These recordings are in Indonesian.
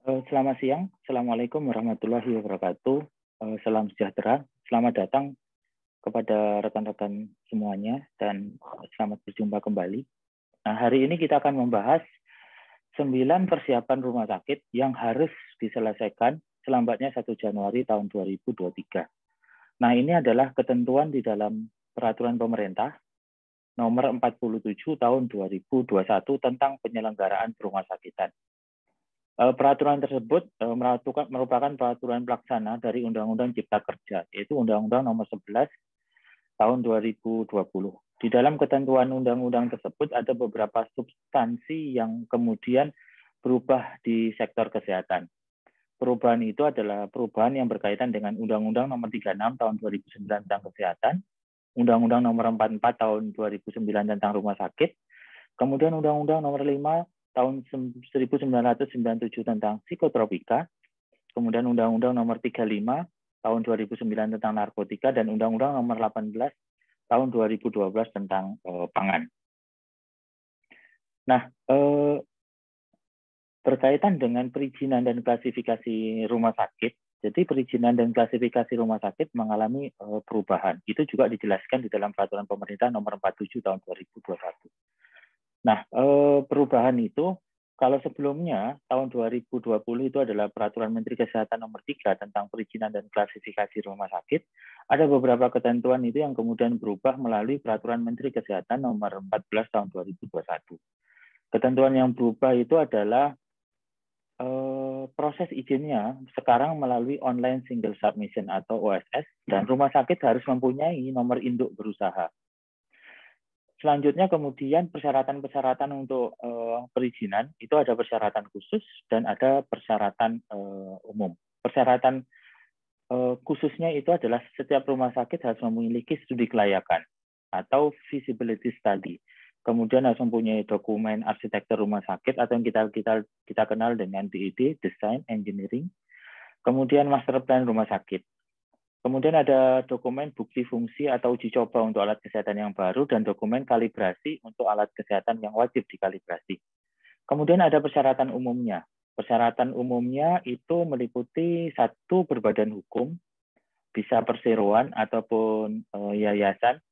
Selamat siang. Assalamualaikum warahmatullahi wabarakatuh. Salam sejahtera. Selamat datang kepada rekan-rekan semuanya dan selamat berjumpa kembali. Nah, hari ini kita akan membahas 9 persiapan rumah sakit yang harus diselesaikan selambatnya 1 Januari tahun 2023. Nah, ini adalah ketentuan di dalam peraturan pemerintah nomor 47 tahun 2021 tentang penyelenggaraan rumah sakitan. Peraturan tersebut merupakan peraturan pelaksana dari Undang-Undang Cipta Kerja, yaitu Undang-Undang Nomor 11 Tahun 2020. Di dalam ketentuan undang-undang tersebut ada beberapa substansi yang kemudian berubah di sektor kesehatan. Perubahan itu adalah perubahan yang berkaitan dengan Undang-Undang Nomor 36 Tahun 2009 tentang kesehatan, Undang-Undang Nomor 44 Tahun 2009 tentang rumah sakit, kemudian Undang-Undang Nomor 5 tahun 1997 tentang psikotropika, kemudian Undang-Undang Nomor 35 tahun 2009 tentang narkotika, dan Undang-Undang Nomor 18 tahun 2012 tentang pangan. Nah, berkaitan dengan perizinan dan klasifikasi rumah sakit, jadi perizinan dan klasifikasi rumah sakit mengalami perubahan. Itu juga dijelaskan di dalam peraturan pemerintah nomor 47 tahun 2021. Nah, perubahan itu, kalau sebelumnya tahun 2020 itu adalah Peraturan Menteri Kesehatan nomor 3 tentang perizinan dan klasifikasi rumah sakit, ada beberapa ketentuan itu yang kemudian berubah melalui Peraturan Menteri Kesehatan nomor 14 tahun 2021. Ketentuan yang berubah itu adalah proses izinnya sekarang melalui online single submission atau OSS, dan rumah sakit harus mempunyai nomor induk berusaha. Selanjutnya kemudian persyaratan-persyaratan untuk perizinan itu ada persyaratan khusus dan ada persyaratan umum. Persyaratan khususnya itu adalah setiap rumah sakit harus memiliki studi kelayakan atau feasibility study. Kemudian harus mempunyai dokumen arsitektur rumah sakit atau yang kita kenal dengan DED, Design Engineering. Kemudian master plan rumah sakit. Kemudian ada dokumen bukti fungsi atau uji coba untuk alat kesehatan yang baru dan dokumen kalibrasi untuk alat kesehatan yang wajib dikalibrasi. Kemudian ada persyaratan umumnya. Persyaratan umumnya itu meliputi 1, berbadan hukum, bisa perseroan ataupun yayasan.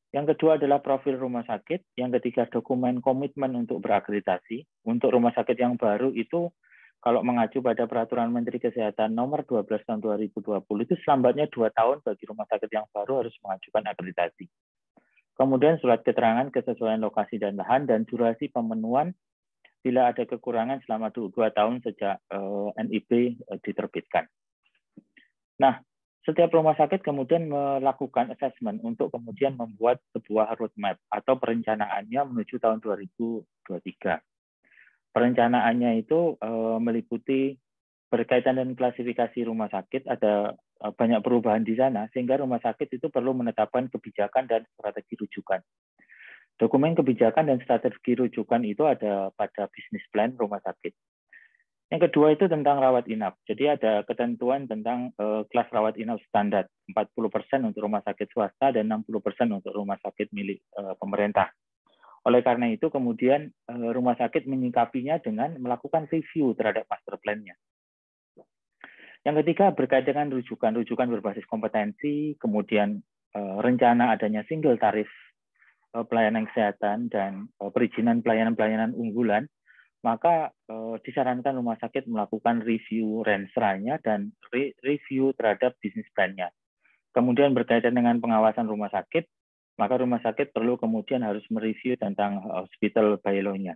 Yang kedua adalah profil rumah sakit. Yang ketiga dokumen komitmen untuk berakreditasi. Untuk rumah sakit yang baru itu kalau mengacu pada Peraturan Menteri Kesehatan Nomor 12 Tahun 2020 itu selambatnya 2 tahun bagi rumah sakit yang baru harus mengajukan akreditasi. Kemudian surat keterangan kesesuaian lokasi dan lahan dan durasi pemenuhan bila ada kekurangan selama 2 tahun sejak NIB diterbitkan. Nah, setiap rumah sakit kemudian melakukan assessment untuk kemudian membuat sebuah roadmap atau perencanaannya menuju tahun 2023. Perencanaannya itu meliputi berkaitan dengan klasifikasi rumah sakit, ada banyak perubahan di sana, sehingga rumah sakit itu perlu menetapkan kebijakan dan strategi rujukan. Dokumen kebijakan dan strategi rujukan itu ada pada bisnis plan rumah sakit. Yang kedua itu tentang rawat inap. Jadi ada ketentuan tentang kelas rawat inap standar, 40% untuk rumah sakit swasta dan 60% untuk rumah sakit milik pemerintah. Oleh karena itu, kemudian rumah sakit menyikapinya dengan melakukan review terhadap master plan-nya. Yang ketiga, berkaitan dengan rujukan berbasis kompetensi, kemudian rencana adanya single tarif pelayanan kesehatan dan perizinan pelayanan-pelayanan unggulan, maka disarankan rumah sakit melakukan review renstra-nya dan review terhadap bisnis plan-nya. Kemudian berkaitan dengan pengawasan rumah sakit, maka rumah sakit perlu kemudian harus mereview tentang hospital bylaw-nya.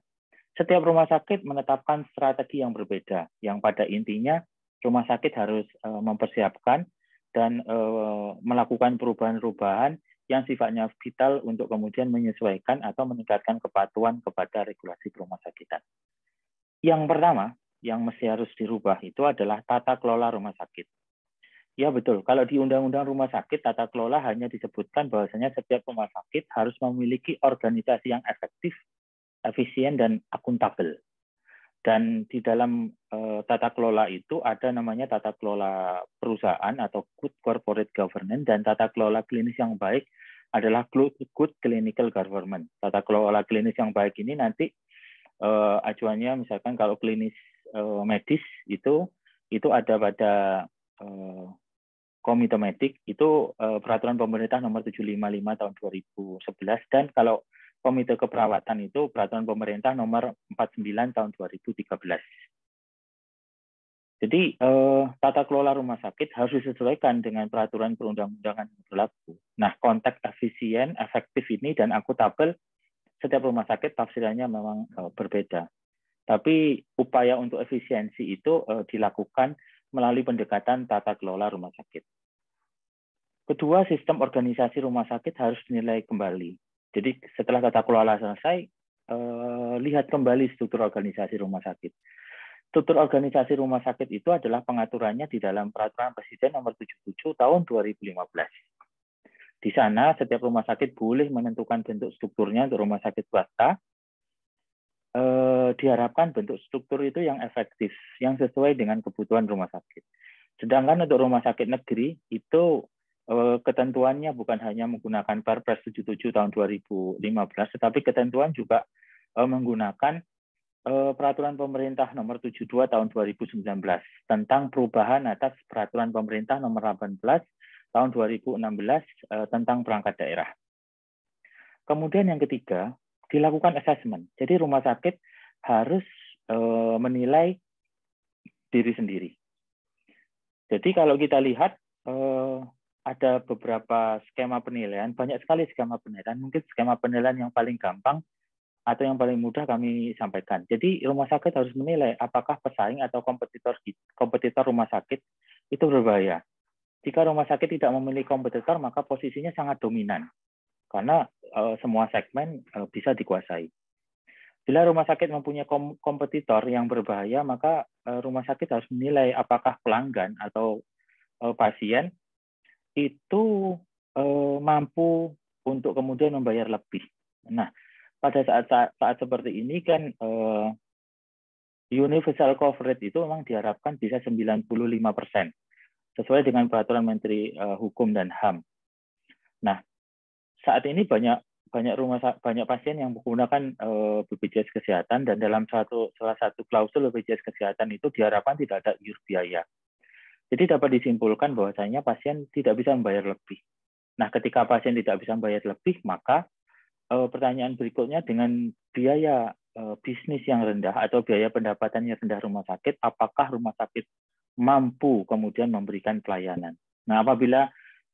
Setiap rumah sakit menetapkan strategi yang berbeda, yang pada intinya rumah sakit harus mempersiapkan dan melakukan perubahan-perubahan yang sifatnya vital untuk kemudian menyesuaikan atau meningkatkan kepatuhan kepada regulasi rumah sakitan. Yang pertama, yang mesti harus dirubah itu adalah tata kelola rumah sakit. Ya betul, kalau di Undang-Undang Rumah Sakit, tata kelola hanya disebutkan bahwasanya setiap rumah sakit harus memiliki organisasi yang efektif, efisien, dan akuntabel. Dan di dalam tata kelola itu ada namanya tata kelola perusahaan atau good corporate governance, dan tata kelola klinis yang baik adalah good clinical government. Tata kelola klinis yang baik ini nanti acuannya misalkan kalau klinis medis itu ada pada Komite Medik itu peraturan pemerintah nomor 755 tahun 2011, dan kalau Komite Keperawatan itu peraturan pemerintah nomor 49 tahun 2013. Jadi tata kelola rumah sakit harus disesuaikan dengan peraturan perundang-undangan yang berlaku. Nah, konteks efisien, efektif ini dan akuntabel setiap rumah sakit tafsirannya memang berbeda. Tapi upaya untuk efisiensi itu dilakukan melalui pendekatan tata kelola rumah sakit. Kedua, sistem organisasi rumah sakit harus dinilai kembali. Jadi setelah tata kelola selesai, lihat kembali struktur organisasi rumah sakit. Struktur organisasi rumah sakit itu adalah pengaturannya di dalam Peraturan Presiden Nomor 77 Tahun 2015. Di sana, setiap rumah sakit boleh menentukan bentuk strukturnya untuk rumah sakit swasta. Diharapkan bentuk struktur itu yang efektif, yang sesuai dengan kebutuhan rumah sakit. Sedangkan untuk rumah sakit negeri itu ketentuannya bukan hanya menggunakan Perpres 77 tahun 2015, tetapi ketentuan juga menggunakan Peraturan Pemerintah Nomor 72 tahun 2019 tentang perubahan atas Peraturan Pemerintah Nomor 18 tahun 2016 tentang perangkat daerah. Kemudian yang ketiga, dilakukan assessment. Jadi rumah sakit harus menilai diri sendiri. Jadi kalau kita lihat ada beberapa skema penilaian, banyak sekali skema penilaian. Mungkin skema penilaian yang paling gampang atau yang paling mudah kami sampaikan. Jadi rumah sakit harus menilai apakah pesaing atau kompetitor rumah sakit itu berbahaya. Jika rumah sakit tidak memiliki kompetitor, maka posisinya sangat dominan karena semua segmen bisa dikuasai. Bila rumah sakit mempunyai kompetitor yang berbahaya, maka rumah sakit harus menilai apakah pelanggan atau pasien itu mampu untuk kemudian membayar lebih. Nah, pada saat seperti ini kan universal coverage itu memang diharapkan bisa 95%, sesuai dengan peraturan Menteri Hukum dan HAM. Nah, saat ini banyak pasien yang menggunakan BPJS Kesehatan, dan dalam salah satu klausul BPJS Kesehatan itu diharapkan tidak ada iur biaya. Jadi dapat disimpulkan bahwasanya pasien tidak bisa membayar lebih. Nah, ketika pasien tidak bisa membayar lebih, maka pertanyaan berikutnya, dengan biaya bisnis yang rendah atau biaya pendapatan yang rendah rumah sakit, apakah rumah sakit mampu kemudian memberikan pelayanan? Nah, apabila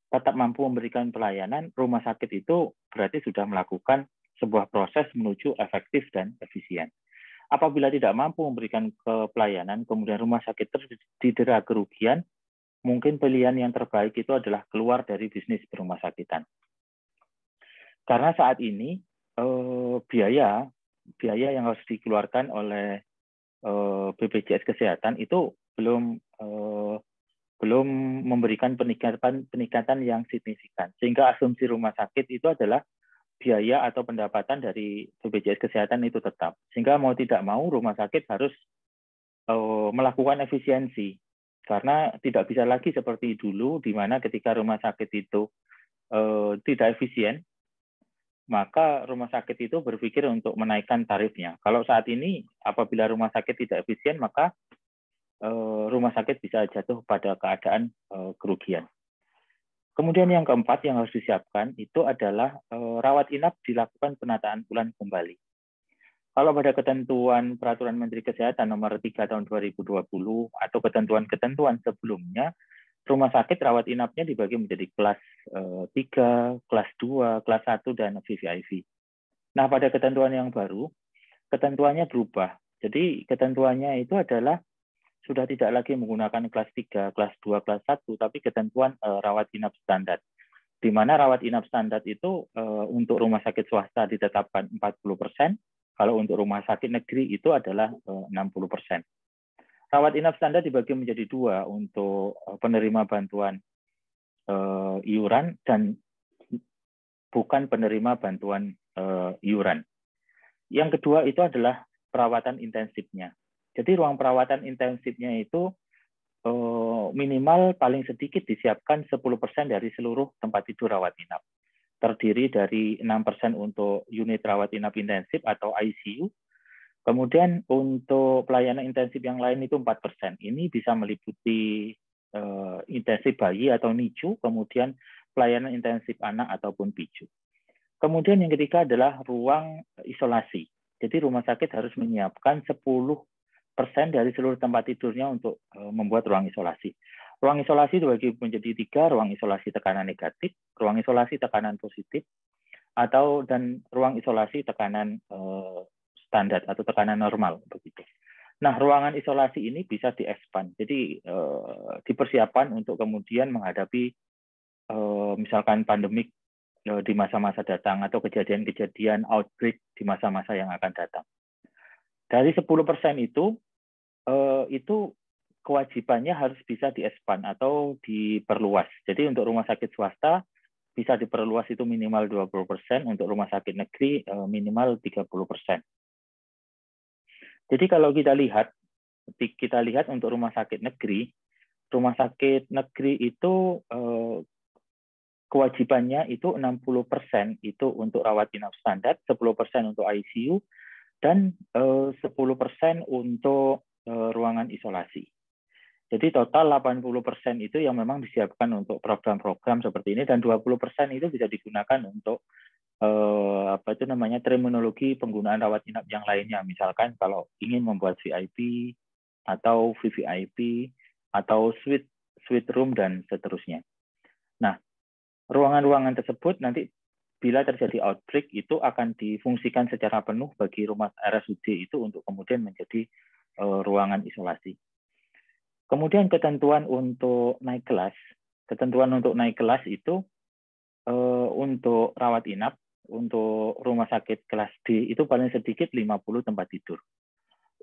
tetap mampu memberikan pelayanan, rumah sakit itu berarti sudah melakukan sebuah proses menuju efektif dan efisien. Apabila tidak mampu memberikan pelayanan, kemudian rumah sakit didera kerugian, mungkin pilihan yang terbaik itu adalah keluar dari bisnis rumah sakitan. Karena saat ini biaya yang harus dikeluarkan oleh BPJS Kesehatan itu belum memberikan peningkatan yang signifikan, sehingga asumsi rumah sakit itu adalah biaya atau pendapatan dari BPJS Kesehatan itu tetap, sehingga mau tidak mau rumah sakit harus melakukan efisiensi, karena tidak bisa lagi seperti dulu di mana ketika rumah sakit itu tidak efisien, maka rumah sakit itu berpikir untuk menaikkan tarifnya. Kalau saat ini apabila rumah sakit tidak efisien, maka rumah sakit bisa jatuh pada keadaan kerugian. Kemudian yang keempat yang harus disiapkan itu adalah rawat inap dilakukan penataan ulang kembali. Kalau pada ketentuan Peraturan Menteri Kesehatan Nomor 3 Tahun 2020 atau ketentuan-ketentuan sebelumnya, rumah sakit rawat inapnya dibagi menjadi kelas 3, kelas 2, kelas 1, dan VVIP. Nah, pada ketentuan yang baru, ketentuannya berubah. Jadi ketentuannya itu adalah sudah tidak lagi menggunakan kelas 3, kelas 2, kelas 1, tapi ketentuan rawat inap standar. Di mana rawat inap standar itu untuk rumah sakit swasta ditetapkan 40%, kalau untuk rumah sakit negeri itu adalah 60%. Rawat inap standar dibagi menjadi dua, untuk penerima bantuan iuran dan bukan penerima bantuan iuran. Yang kedua itu adalah perawatan intensifnya. Jadi ruang perawatan intensifnya itu minimal paling sedikit disiapkan 10% dari seluruh tempat tidur rawat inap. Terdiri dari 6% untuk unit rawat inap intensif atau ICU, Kemudian untuk pelayanan intensif yang lain itu 4%. Ini bisa meliputi intensif bayi atau NICU, kemudian pelayanan intensif anak ataupun PICU. Kemudian yang ketiga adalah ruang isolasi. Jadi rumah sakit harus menyiapkan 10% dari seluruh tempat tidurnya untuk membuat ruang isolasi. Ruang isolasi dibagi menjadi 3, ruang isolasi tekanan negatif, ruang isolasi tekanan positif, dan ruang isolasi tekanan standar atau tekanan normal begitu. Nah, ruangan isolasi ini bisa diekspand. Jadi dipersiapkan untuk kemudian menghadapi misalkan pandemik di masa-masa datang atau kejadian-kejadian outbreak di masa-masa yang akan datang. Dari 10% itu kewajibannya harus bisa diekspand atau diperluas. Jadi untuk rumah sakit swasta bisa diperluas itu minimal 20%, untuk rumah sakit negeri minimal 30%. Jadi kalau kita lihat untuk rumah sakit negeri itu kewajibannya itu 60% itu untuk rawat inap standar, 10% untuk ICU, dan 10% untuk ruangan isolasi. Jadi total 80% itu yang memang disiapkan untuk program-program seperti ini, dan 20% itu bisa digunakan untuk terminologi penggunaan rawat inap yang lainnya. Misalkan kalau ingin membuat VIP atau VVIP atau suite room dan seterusnya. Nah, ruangan-ruangan tersebut nanti bila terjadi outbreak itu akan difungsikan secara penuh bagi rumah RSUD itu untuk kemudian menjadi ruangan isolasi. Kemudian ketentuan untuk naik kelas itu untuk rawat inap, untuk rumah sakit kelas D itu paling sedikit 50 tempat tidur.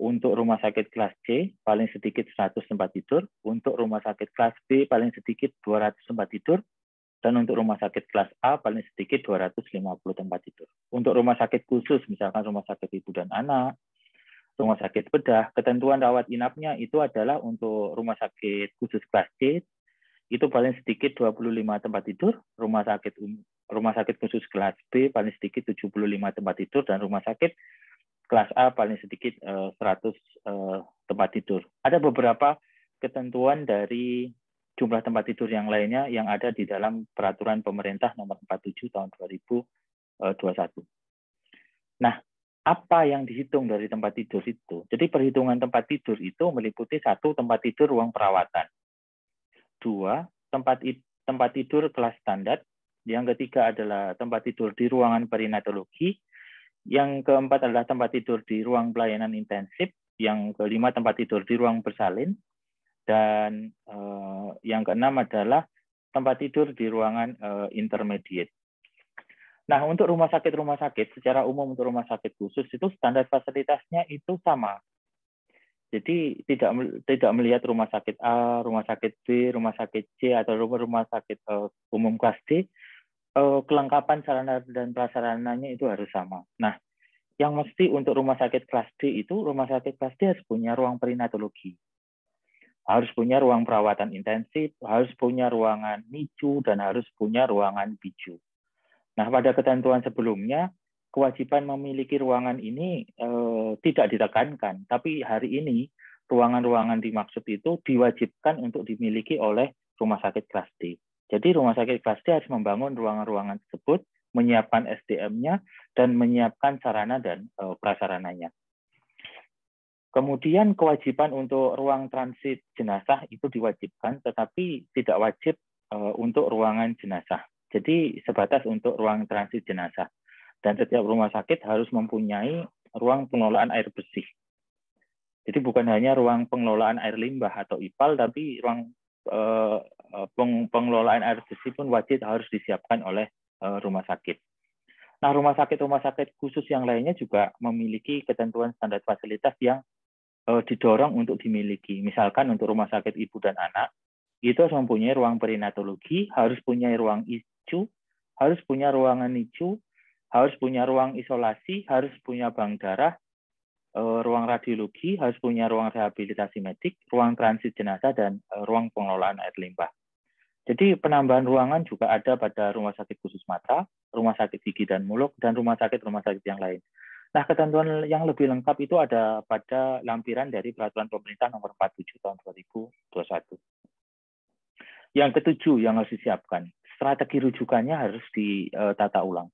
Untuk rumah sakit kelas C paling sedikit 100 tempat tidur, untuk rumah sakit kelas B paling sedikit 200 tempat tidur, dan untuk rumah sakit kelas A paling sedikit 250 tempat tidur. Untuk rumah sakit khusus, misalkan rumah sakit ibu dan anak, rumah sakit bedah, ketentuan rawat inapnya itu adalah untuk rumah sakit khusus kelas C itu paling sedikit 25 tempat tidur, rumah sakit khusus kelas B paling sedikit 75 tempat tidur, dan rumah sakit kelas A paling sedikit 100 tempat tidur. Ada beberapa ketentuan dari jumlah tempat tidur yang lainnya yang ada di dalam peraturan pemerintah nomor 47 tahun 2021. Nah, apa yang dihitung dari tempat tidur itu? Jadi perhitungan tempat tidur itu meliputi 1, tempat tidur ruang perawatan. 2, tempat tidur kelas standar. Yang ketiga adalah tempat tidur di ruangan perinatologi. Yang keempat adalah tempat tidur di ruang pelayanan intensif. Yang kelima tempat tidur di ruang bersalin. Dan yang keenam adalah tempat tidur di ruangan intermediate. Nah, untuk rumah sakit secara umum, untuk rumah sakit khusus itu standar fasilitasnya itu sama. Jadi tidak melihat rumah sakit A, rumah sakit B, rumah sakit C, atau rumah sakit umum kelas D, kelengkapan sarana dan prasarananya itu harus sama. Nah, yang mesti untuk rumah sakit kelas D itu, rumah sakit kelas D harus punya ruang perinatologi, harus punya ruang perawatan intensif, harus punya ruangan NICU, dan harus punya ruangan PICU. Nah, pada ketentuan sebelumnya, kewajiban memiliki ruangan ini tidak ditekankan, tapi hari ini ruangan-ruangan dimaksud itu diwajibkan untuk dimiliki oleh rumah sakit kelas D. Jadi rumah sakit kelas D harus membangun ruangan-ruangan tersebut, menyiapkan SDM-nya, dan menyiapkan sarana dan prasarananya. Kemudian kewajiban untuk ruang transit jenazah itu diwajibkan, tetapi tidak wajib untuk ruangan jenazah. Jadi sebatas untuk ruang transit jenazah. Dan setiap rumah sakit harus mempunyai ruang pengelolaan air bersih. Jadi bukan hanya ruang pengelolaan air limbah atau IPAL, tapi ruang pengelolaan air bersih pun wajib harus disiapkan oleh rumah sakit. Nah, rumah sakit khusus yang lainnya juga memiliki ketentuan standar fasilitas yang didorong untuk dimiliki. Misalkan untuk rumah sakit ibu dan anak, itu harus mempunyai ruang perinatologi, harus punya ruang ICU, harus punya ruangan NICU, harus punya ruang isolasi, harus punya bank darah, ruang radiologi, harus punya ruang rehabilitasi medik, ruang transit jenazah, dan ruang pengelolaan air limbah. Jadi penambahan ruangan juga ada pada rumah sakit khusus mata, rumah sakit gigi dan mulut, dan rumah sakit yang lain. Nah, ketentuan yang lebih lengkap itu ada pada lampiran dari Peraturan Pemerintah Nomor 47 Tahun 2021. Yang ketujuh yang harus disiapkan, strategi rujukannya harus ditata ulang.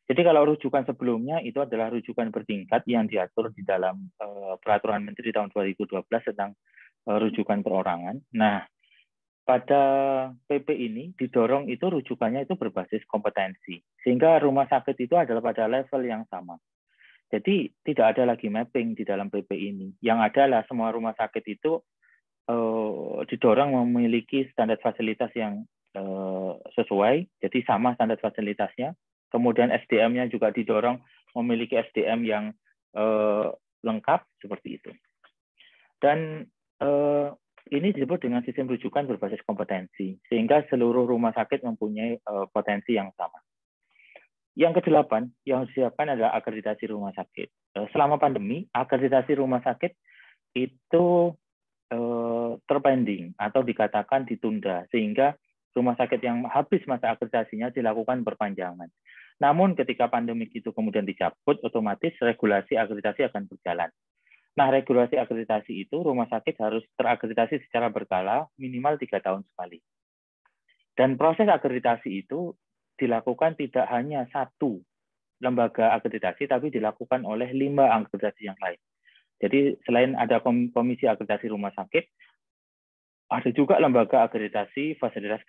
Jadi kalau rujukan sebelumnya itu adalah rujukan bertingkat yang diatur di dalam Peraturan Menteri tahun 2012 tentang rujukan perorangan. Nah, pada PP ini didorong itu rujukannya itu berbasis kompetensi, sehingga rumah sakit itu adalah pada level yang sama. Jadi tidak ada lagi mapping di dalam PP ini. Yang adalah semua rumah sakit itu didorong memiliki standar fasilitas yang sesuai, jadi sama standar fasilitasnya. Kemudian SDM-nya juga didorong memiliki SDM yang lengkap seperti itu. Dan ini disebut dengan sistem rujukan berbasis kompetensi, sehingga seluruh rumah sakit mempunyai potensi yang sama. Yang kedelapan, yang disiapkan adalah akreditasi rumah sakit. Selama pandemi, akreditasi rumah sakit itu terpending atau dikatakan ditunda, sehingga rumah sakit yang habis masa akreditasinya dilakukan perpanjangan. Namun ketika pandemi itu kemudian dicabut, otomatis regulasi akreditasi akan berjalan. Nah, regulasi akreditasi itu rumah sakit harus terakreditasi secara berkala minimal 3 tahun sekali. Dan proses akreditasi itu dilakukan tidak hanya satu lembaga akreditasi, tapi dilakukan oleh 5 akreditasi yang lain. Jadi selain ada komisi akreditasi rumah sakit, ada juga lembaga akreditasi fasilitas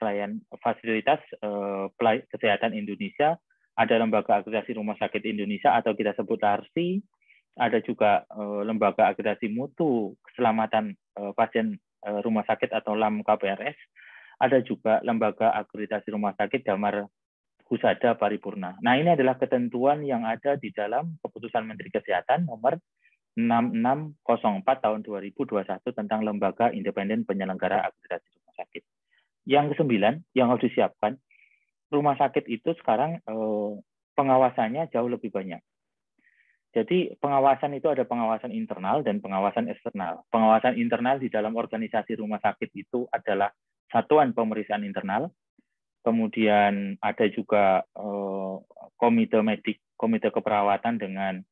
kesehatan Indonesia, ada lembaga akreditasi rumah sakit Indonesia atau kita sebut LARSI, ada juga lembaga akreditasi mutu keselamatan pasien rumah sakit atau LAM KPRS, ada juga lembaga akreditasi rumah sakit Damar Husada Paripurna. Nah, ini adalah ketentuan yang ada di dalam Keputusan Menteri Kesehatan nomor 6604 tahun 2021 tentang Lembaga Independen Penyelenggara Akreditasi Rumah Sakit. Yang kesembilan yang harus disiapkan, rumah sakit itu sekarang pengawasannya jauh lebih banyak. Jadi pengawasan itu ada pengawasan internal dan pengawasan eksternal. Pengawasan internal di dalam organisasi rumah sakit itu adalah satuan pemeriksaan internal, kemudian ada juga komite medik, komite keperawatan dengan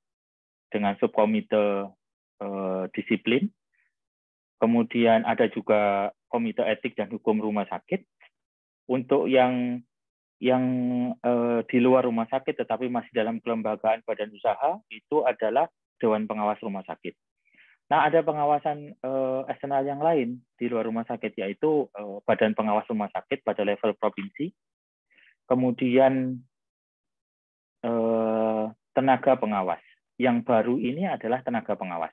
subkomite disiplin, kemudian ada juga komite etik dan hukum rumah sakit. Untuk yang di luar rumah sakit tetapi masih dalam kelembagaan badan usaha itu adalah Dewan Pengawas Rumah Sakit. Nah, ada pengawasan eksternal yang lain di luar rumah sakit, yaitu Badan Pengawas Rumah Sakit pada level provinsi, kemudian tenaga pengawas. Yang baru ini adalah tenaga pengawas.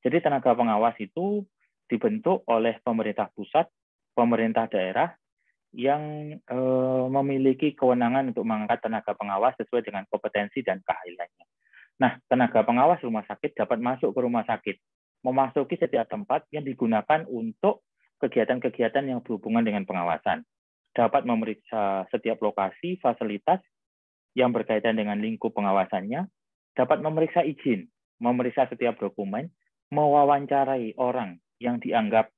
Jadi tenaga pengawas itu dibentuk oleh pemerintah pusat, pemerintah daerah, yang memiliki kewenangan untuk mengangkat tenaga pengawas sesuai dengan kompetensi dan keahliannya. Nah, tenaga pengawas rumah sakit dapat masuk ke rumah sakit, memasuki setiap tempat yang digunakan untuk kegiatan-kegiatan yang berhubungan dengan pengawasan. Dapat memeriksa setiap lokasi, fasilitas yang berkaitan dengan lingkup pengawasannya, dapat memeriksa izin, memeriksa setiap dokumen, mewawancarai orang yang dianggap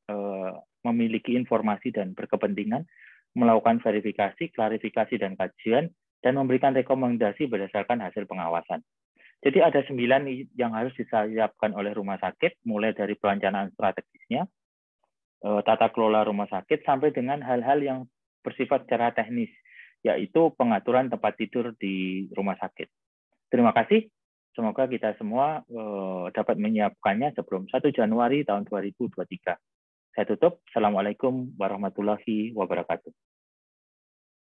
memiliki informasi dan berkepentingan, melakukan verifikasi, klarifikasi, dan kajian, dan memberikan rekomendasi berdasarkan hasil pengawasan. Jadi ada 9 yang harus disiapkan oleh rumah sakit, mulai dari perencanaan strategisnya, tata kelola rumah sakit, sampai dengan hal-hal yang bersifat secara teknis, yaitu pengaturan tempat tidur di rumah sakit. Terima kasih. Semoga kita semua dapat menyiapkannya sebelum 1 Januari tahun 2023. Saya tutup. Assalamualaikum warahmatullahi wabarakatuh.